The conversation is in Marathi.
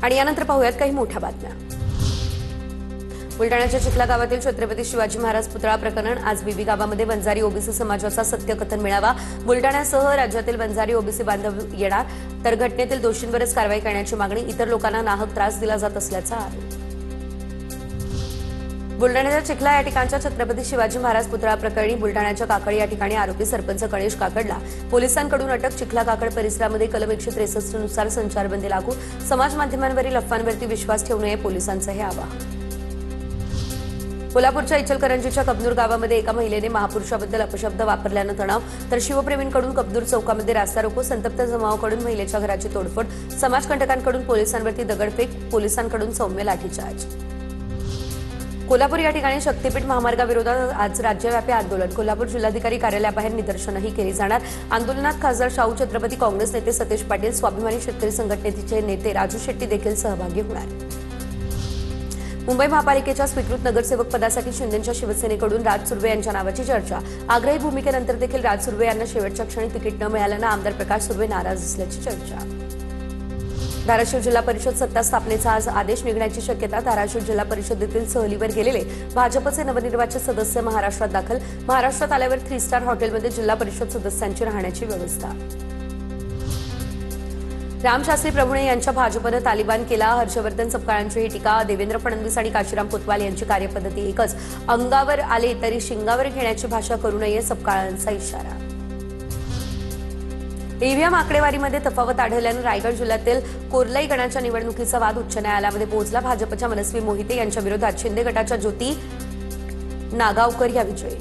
आणि यानंतर पाहूयात काही मोठ्या बातम्या। बुलढाण्याच्या चिखला गावातील छत्रपती शिवाजी महाराज पुतळा प्रकरण। आज बीबी गावामध्ये वंजारी ओबीसी समाजाचा सत्यकथन मेळावा। बुलढाण्यासह राज्यातील वंजारी ओबीसी बांधव येणार, तर घटनेतील दोषींवरच कारवाई करण्याची मागणी। इतर लोकांना नाहक त्रास दिला जात असल्याचा आरोप। बुलढाण्याच्या चिखला या ठिकाणच्या छत्रपती शिवाजी महाराज पुतळा प्रकरणी बुलढाण्याच्या काकडी या ठिकाणी आरोपी सरपंच गणेश काकडला पोलिसांकडून अटक। चिखला काकड परिसरामध्ये कलम 163 नुसार संचारबंदी लागू। समाज माध्यमांवरील अफवांवरती विश्वास ठेवू नये, पोलिसांचं हे आवाहन। कोल्हापूरच्या इचलकरंजीच्या कबनूर गावामध्ये एका महिलेने महापुरुषाबद्दल अपशब्द वापरल्यानं तणाव, तर शिवप्रेमींकडून कबनूर चौकामध्ये रास्ता रोको। संतप्त जमावाकडून महिलेच्या घराची तोडफोड, समाजकंटकांकडून पोलिसांवरती दगडफेक, पोलिसांकडून सौम्य लाठीचार्ज। कोल्हापूर या ठिकाणी शक्तीपीठ महामार्गाविरोधात आज राज्यव्यापी आंदोलन। कोल्हापूर जिल्हाधिकारी कार्यालयाबाहेर निदर्शनही केली जाणार। आंदोलनात खासदार शाहू छत्रपती, काँग्रेस नेते सतीश पाटील, स्वाभिमानी शेतकरी संघटनेचे नेते राजू शेट्टी देखील सहभागी होणार। मुंबई महापालिकेच्या स्वीकृत नगरसेवक पदासाठी शिंदेच्या शिवसेनेकडून राज सुर्वे यांच्या नावाची चर्चा। आग्रही भूमिकेनंतर देखील राज सुर्वे यांना शेवटच्या क्षणी तिकीट न मिळाल्यानं आमदार प्रकाश सुर्वे नाराज असल्याची चर्चा। धाराशिव जिल्हा परिषद सत्ता स्थापनेचा आज आदेश निघण्याची शक्यता। धाराशिव जिल्हा परिषदेतील सहलीवर गेलेले भाजपचे नवनिर्वाचित सदस्य महाराष्ट्रात दाखल। महाराष्ट्रात आल्यावर 3 स्टार हॉटेलमध्ये जिल्हा परिषद सदस्यांची राहण्याची व्यवस्था। रामशास्त्री प्रभुणे यांच्या भाजपनं तालिबान केला। हर्षवर्धन सपकाळांची ही टीका। देवेंद्र फडणवीस आणि काशीराम कोतवाल यांची कार्यपद्धती एकच, अंगावर आले तरी शिंगावर घेण्याची भाषा करू नये, सपकाळांचा इशारा। ईव्हीएम आकडेवारीमध्ये तफावत आढळल्यानं रायगड जिल्ह्यातील कोर्लाई गणाच्या निवडणुकीचा वाद उच्च न्यायालयामध्ये पोहोचला। भाजपच्या मनस्वी मोहिते यांच्या विरोधात शिंदे गटाच्या ज्योती नागावकर या विजयी।